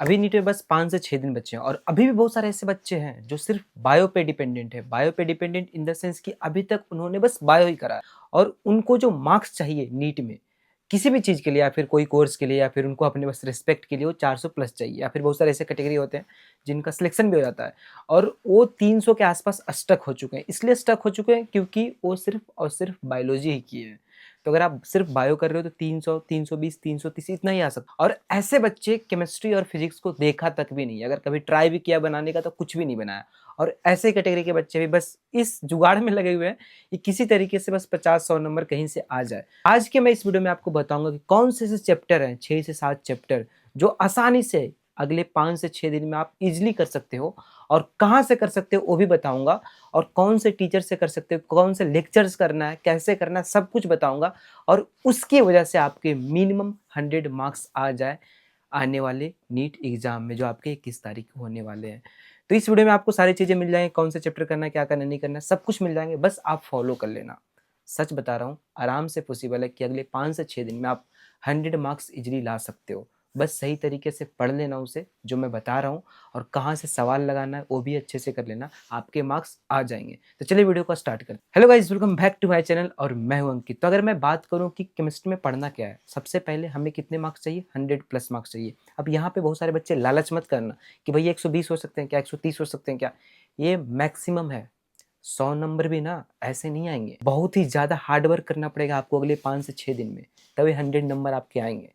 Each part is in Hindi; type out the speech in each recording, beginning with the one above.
अभी नीट में बस 5 से 6 दिन बचे हैं और अभी भी बहुत सारे ऐसे बच्चे हैं जो सिर्फ बायो पे डिपेंडेंट है। बायो पे डिपेंडेंट इन द सेंस कि अभी तक उन्होंने बस बायो ही करा है और उनको जो मार्क्स चाहिए नीट में किसी भी चीज़ के लिए या फिर कोई कोर्स के लिए या फिर उनको अपने बस रिस्पेक्ट के लिए वो 400 प्लस चाहिए या फिर बहुत सारे ऐसे कैटेगरी होते हैं जिनका सिलेक्शन भी हो जाता है और वो 300 के आसपास स्टक हो चुके हैं। इसलिए स्टक हो चुके हैं क्योंकि वो सिर्फ और सिर्फ बायोलॉजी ही किए हैं। तो अगर आप सिर्फ बायो कर रहे हो तो 300, 320, 330 इतना ही आ सकता और ऐसे बच्चे केमिस्ट्री और फिजिक्स को देखा तक भी नहीं, अगर कभी ट्राई भी किया बनाने का तो कुछ भी नहीं बनाया। और ऐसे कैटेगरी के बच्चे भी बस इस जुगाड़ में लगे हुए हैं कि किसी तरीके से बस 50-100 नंबर कहीं से आ जाए। आज के मैं इस वीडियो में आपको बताऊंगा कि कौन से ऐसे चैप्टर हैं, 6 से 7 चैप्टर जो आसानी से अगले 5 से 6 दिन में आप इजीली कर सकते हो और कहाँ से कर सकते हो वो भी बताऊंगा और कौन से टीचर से कर सकते हो, कौन से लेक्चर्स करना है, कैसे करना है, सब कुछ बताऊंगा और उसकी वजह से आपके मिनिमम 100 मार्क्स आ जाए आने वाले नीट एग्जाम में जो आपके 21 तारीख को होने वाले हैं। तो इस वीडियो में आपको सारी चीज़ें मिल जाएंगी, कौन से चैप्टर करना है, क्या करना नहीं करना है, सब कुछ मिल जाएंगे, बस आप फॉलो कर लेना। सच बता रहा हूँ, आराम से पॉसिबल है कि अगले 5 से 6 दिन में आप 100 मार्क्स इजीली ला सकते हो। बस सही तरीके से पढ़ लेना उसे जो मैं बता रहा हूँ और कहाँ से सवाल लगाना है वो भी अच्छे से कर लेना, आपके मार्क्स आ जाएंगे। तो चलिए वीडियो को स्टार्ट करते हैं। Hello guys, welcome back to my channel और मैं हूं अंकित। तो अगर मैं बात करूं कि केमिस्ट्री में पढ़ना क्या है, सबसे पहले हमें कितने मार्क्स चाहिए, 100 प्लस मार्क्स चाहिए। अब यहाँ पे बहुत सारे बच्चे लालच मत करना कि भैया 120 हो सकते हैं क्या, 130 हो सकते हैं क्या, ये मैक्सिमम है। 100 नंबर भी ना ऐसे नहीं आएंगे, बहुत ही ज़्यादा हार्ड वर्क करना पड़ेगा आपको अगले 5 से 6 दिन में, तभी 100 नंबर आपके आएंगे।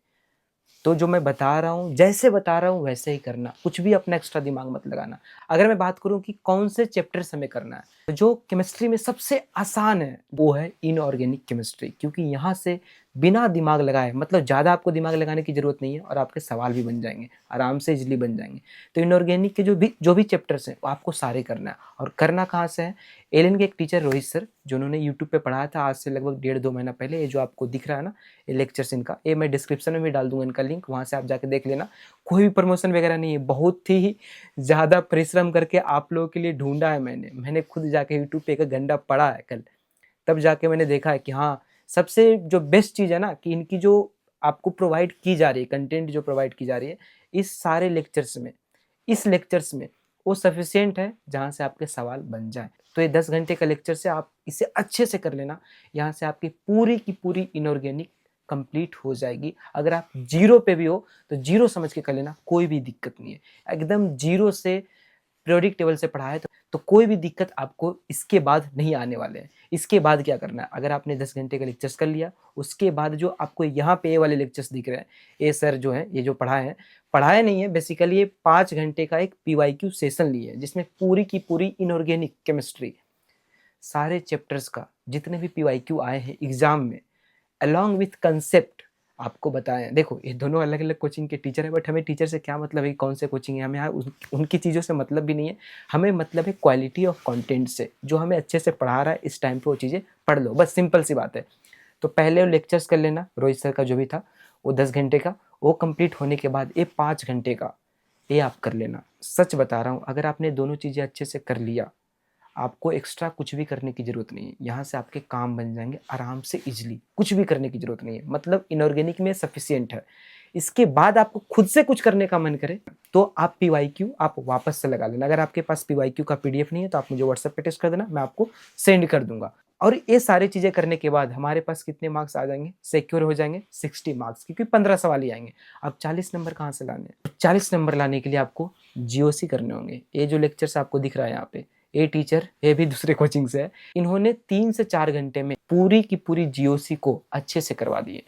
तो जो मैं बता रहा हूँ, जैसे बता रहा हूँ वैसे ही करना, कुछ भी अपना एक्स्ट्रा दिमाग मत लगाना। अगर मैं बात करूँ कि कौन से चैप्टर्स हमें करना है, तो जो केमिस्ट्री में सबसे आसान है वो है इनऑर्गेनिक केमिस्ट्री, क्योंकि यहाँ से बिना दिमाग लगाए, मतलब ज़्यादा आपको दिमाग लगाने की ज़रूरत नहीं है और आपके सवाल भी बन जाएंगे, आराम से इजली बन जाएंगे। तो इनऑर्गेनिक के जो भी चैप्टर्स हैं वो आपको सारे करना है। और करना कहाँ से है, एलिन के एक टीचर रोहित सर जो उन्होंने यूट्यूब पे पढ़ाया था आज से लगभग 1.5-2 महीना पहले, ये जो आपको दिख रहा है ना ये लेक्चर्स इनका, ये मैं डिस्क्रिप्शन में भी डाल दूंगा इनका लिंक, वहाँ से आप जाके देख लेना। कोई भी प्रमोशन वगैरह नहीं है, बहुत ही ज़्यादा परिश्रम करके आप लोगों के लिए ढूंढा है मैंने खुद जाके यूट्यूब पे एक घंटा पढ़ा है कल, तब जाके मैंने देखा है कि हाँ, सबसे जो बेस्ट चीज़ है ना कि इनकी जो आपको प्रोवाइड की जा रही है, कंटेंट जो प्रोवाइड की जा रही है इस सारे लेक्चर्स में, इस लेक्चर्स में वो सफिशिएंट है जहाँ से आपके सवाल बन जाए। तो ये 10 घंटे का लेक्चर से आप इसे अच्छे से कर लेना, यहाँ से आपकी पूरी की पूरी इनऑर्गेनिक कंप्लीट हो जाएगी। अगर आप जीरो पे भी हो तो जीरो समझ के कर लेना, कोई भी दिक्कत नहीं है। एकदम जीरो से पीरियोडिक टेबल से पढ़ा है तो कोई भी दिक्कत आपको इसके बाद नहीं आने वाले हैं। इसके बाद क्या करना है, अगर आपने 10 घंटे का लेक्चर्स कर लिया, उसके बाद जो आपको यहाँ पे ये वाले लेक्चर्स दिख रहे हैं, ये सर जो है ये जो पढ़ाए नहीं है, बेसिकली ये 5 घंटे का एक पीवाईक्यू सेशन लिए है जिसमें पूरी की पूरी इनऑर्गेनिक केमिस्ट्री सारे चैप्टर्स का जितने भी पीवाईक्यू आए हैं एग्जाम में अलॉन्ग विथ कंसेप्ट आपको बताएं। देखो ये दोनों अलग अलग कोचिंग के टीचर है, बट हमें टीचर से क्या मतलब है, कौन से कोचिंग है, हमें यहाँ उनकी चीज़ों से मतलब भी नहीं है। हमें मतलब है क्वालिटी ऑफ कंटेंट से, जो हमें अच्छे से पढ़ा रहा है इस टाइम पे वो चीज़ें पढ़ लो, बस सिंपल सी बात है। तो पहले वो लेक्चर्स कर लेना, रोहित सर का जो भी था वो 10 घंटे का, वो कंप्लीट होने के बाद ये 5 घंटे का ये आप कर लेना। सच बता रहा हूँ, अगर आपने दोनों चीज़ें अच्छे से कर लिया, आपको एक्स्ट्रा कुछ भी करने की ज़रूरत नहीं है, यहाँ से आपके काम बन जाएंगे आराम से इजीली, कुछ भी करने की ज़रूरत नहीं है, मतलब इनऑर्गेनिक में सफिशिएंट है। इसके बाद आपको खुद से कुछ करने का मन करे तो आप पीवाईक्यू आप वापस से लगा लेना। अगर आपके पास पीवाईक्यू का पीडीएफ नहीं है तो आप मुझे व्हाट्सएप पे टेक्स्ट कर देना, मैं आपको सेंड कर दूंगा। और ये सारी चीज़ें करने के बाद हमारे पास कितने मार्क्स आ जाएंगे, सिक्योर हो जाएंगे 60 मार्क्स, क्योंकि 15 सवाल ही आएंगे। अब 40 नंबर कहाँ से लाने हैं, 40 नंबर लाने के लिए आपको जीओसी करने होंगे। ये जो लेक्चर्स आपको दिख रहा है यहाँ पे, ये टीचर ये भी दूसरे कोचिंग से है, इन्होंने 3 से 4 घंटे में पूरी की पूरी जीओसी को अच्छे से करवा दी है।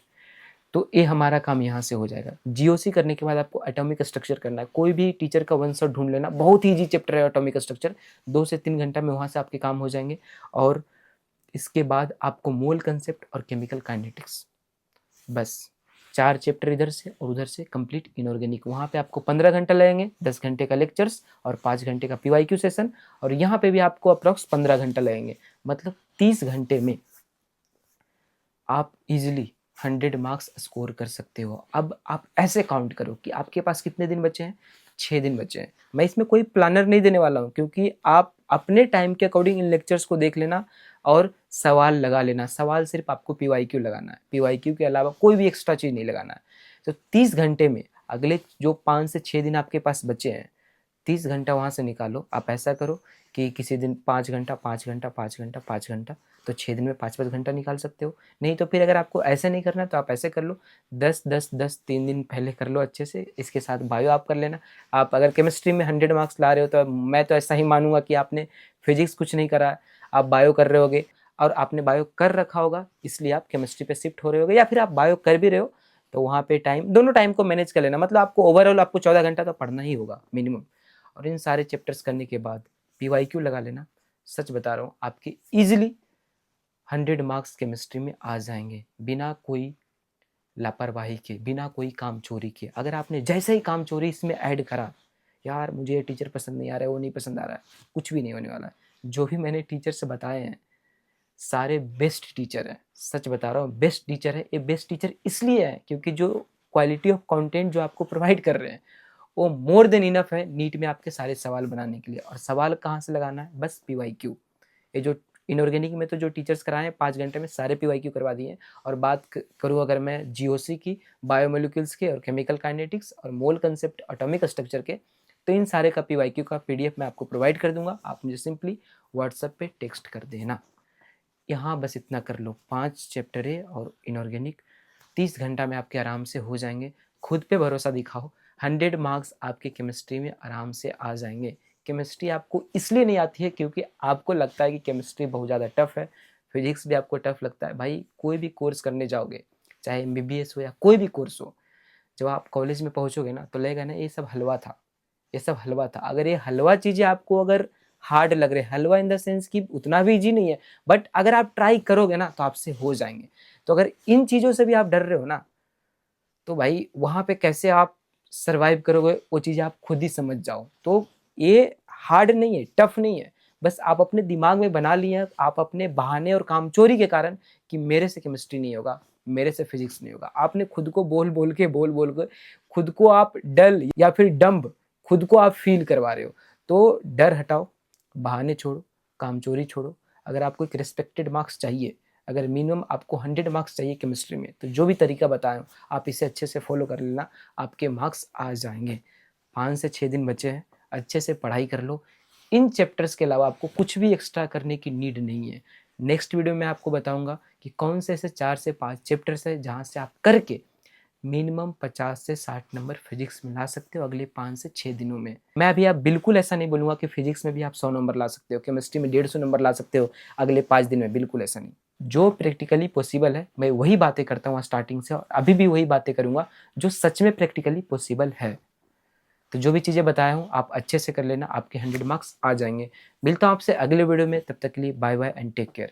तो ये हमारा काम यहाँ से हो जाएगा। जीओसी करने के बाद आपको एटॉमिक स्ट्रक्चर करना है, कोई भी टीचर का वन शॉट ढूंढ लेना, बहुत ही ईजी चैप्टर है एटॉमिक स्ट्रक्चर, 2 से 3 घंटा में वहाँ से आपके काम हो जाएंगे। और इसके बाद आपको मोल कंसेप्ट और केमिकल काइनेटिक्स, बस 4 चैप्टर इधर से और उधर से कंप्लीट इनऑर्गेनिक। वहाँ पे आपको 15 घंटा लगेंगे, 10 घंटे का लेक्चर्स और 5 घंटे का पीवाईक्यू सेशन, और यहाँ पे भी आपको अप्रॉक्स 15 घंटा लगेंगे, मतलब 30 घंटे में आप इजीली 100 मार्क्स स्कोर कर सकते हो। अब आप ऐसे काउंट करो कि आपके पास कितने दिन बचे हैं, 6 दिन बचे हैं। मैं इसमें कोई प्लानर नहीं देने वाला हूँ, क्योंकि आप अपने टाइम के अकॉर्डिंग इन लेक्चर्स को देख लेना और सवाल लगा लेना। सवाल सिर्फ आपको पीवाईक्यू लगाना है, पीवाईक्यू के अलावा कोई भी एक्स्ट्रा चीज़ नहीं लगाना है। तो 30 घंटे में अगले जो 5 से 6 दिन आपके पास बचे हैं, 30 घंटा वहाँ से निकालो। आप ऐसा करो कि किसी दिन 5 घंटा, 5 घंटा, 5 घंटा, 5 घंटा, तो 6 दिन में 5-5 घंटा निकाल सकते हो। नहीं तो फिर अगर आपको ऐसा नहीं करना तो आप ऐसे कर लो, 10-10-10 3 दिन पहले कर लो अच्छे से। इसके साथ बायो आप कर लेना। आप अगर केमिस्ट्री में 100 मार्क्स ला रहे हो तो मैं तो ऐसा ही मानूंगा कि आपने फिजिक्स कुछ नहीं करा, आप बायो कर रहे होगे, और आपने बायो कर रखा होगा इसलिए आप केमिस्ट्री पे शिफ्ट हो रहे होगे, या फिर आप बायो कर भी रहे हो तो वहाँ पे टाइम, दोनों टाइम को मैनेज कर लेना। मतलब आपको ओवरऑल आपको 14 घंटा तो पढ़ना ही होगा मिनिमम। और इन सारे चैप्टर्स करने के बाद PYQ लगा लेना। सच बता रहा हूँ, आपके इजीली 100 मार्क्स केमिस्ट्री में आ जाएंगे, बिना कोई लापरवाही के, बिना कोई काम चोरी के। अगर आपने जैसे ही काम चोरी इसमें ऐड करा, यार मुझे ये टीचर पसंद नहीं आ रहा है, वो नहीं पसंद आ रहा है, कुछ भी नहीं होने वाला है। जो भी मैंने टीचर से बताए हैं सारे बेस्ट टीचर हैं। सच बता रहा हूँ, बेस्ट टीचर है। ये बेस्ट टीचर इसलिए है क्योंकि जो क्वालिटी ऑफ कंटेंट जो आपको प्रोवाइड कर रहे हैं वो मोर देन इनफ है नीट में आपके सारे सवाल बनाने के लिए। और सवाल कहाँ से लगाना है? बस PYQ। ये जो इनऑर्गेनिक में तो जो टीचर्स कराए हैं 5 घंटे में सारे PYQ करवा दिए हैं। और बात करूँ अगर मैं GOC की, बायोमोलिक्यूल्स के और केमिकल काइनेटिक्स और मोल कंसेप्ट, एटॉमिक स्ट्रक्चर के, तो इन सारे का PYQ का PDF मैं आपको प्रोवाइड कर दूंगा। आप मुझे सिंपली व्हाट्सएप पे टेक्स्ट कर देना। यहाँ बस इतना कर लो, 5 चैप्टर है और इनऑर्गेनिक 30 घंटा में आपके आराम से हो जाएंगे। खुद पे भरोसा दिखाओ, 100 मार्क्स आपके केमिस्ट्री में आराम से आ जाएंगे। केमिस्ट्री आपको इसलिए नहीं आती है क्योंकि आपको लगता है कि केमिस्ट्री बहुत ज़्यादा टफ है, फिजिक्स भी आपको टफ लगता है। भाई कोई भी कोर्स करने जाओगे, चाहे MBBS हो या कोई भी कोर्स हो, जब आप कॉलेज में पहुँचोगे ना तो लगेगा ना ये सब हलवा था, ये सब हलवा था। अगर ये हलवा चीज़ें आपको अगर हार्ड लग रहे, हलवा इन द सेंस कि उतना भी इजी नहीं है, बट अगर आप ट्राई करोगे ना तो आपसे हो जाएंगे। तो अगर इन चीज़ों से भी आप डर रहे हो ना, तो भाई वहाँ पे कैसे आप सर्वाइव करोगे वो चीज़ आप खुद ही समझ जाओ। तो ये हार्ड नहीं है, टफ नहीं है, बस आप अपने दिमाग में बना लिए आप अपने बहाने और कामचोरी के कारण कि मेरे से केमिस्ट्री नहीं होगा, मेरे से फिजिक्स नहीं होगा। आपने खुद को बोल बोल के खुद को आप डल या फिर डम्ब खुद को आप फील करवा रहे हो। तो डर हटाओ, बहाने छोड़ो, कामचोरी छोड़ो। अगर आपको एक रिस्पेक्टेड मार्क्स चाहिए, अगर मिनिमम आपको 100 मार्क्स चाहिए केमिस्ट्री में, तो जो भी तरीका बताया आप इसे अच्छे से फॉलो कर लेना, आपके मार्क्स आ जाएंगे। 5 से 6 दिन बचे हैं, अच्छे से पढ़ाई कर लो। इन चैप्टर्स के अलावा आपको कुछ भी एक्स्ट्रा करने की नीड नहीं है। नेक्स्ट वीडियो में आपको बताऊंगा कि कौन से ऐसे 4 से 5 चैप्टर्स है जहाँ से आप करके मिनिमम 50 से 60 नंबर फिजिक्स में ला सकते हो अगले 5 से 6 दिनों में। मैं अभी आप बिल्कुल ऐसा नहीं बोलूँगा कि फिजिक्स में भी आप 100 नंबर ला सकते हो, केमिस्ट्री में 150 नंबर ला सकते हो अगले 5 दिन में, बिल्कुल ऐसा नहीं। जो प्रैक्टिकली पॉसिबल है मैं वही बातें करता हूँ स्टार्टिंग से, और अभी भी वही बातें करूँगा जो सच में प्रैक्टिकली पॉसिबल है। तो जो भी चीज़ें बताया हूँ आप अच्छे से कर लेना, आपके 100 मार्क्स आ जाएंगे। मिलता हूँ आपसे अगले वीडियो में, तब तक के लिए bye bye and take care.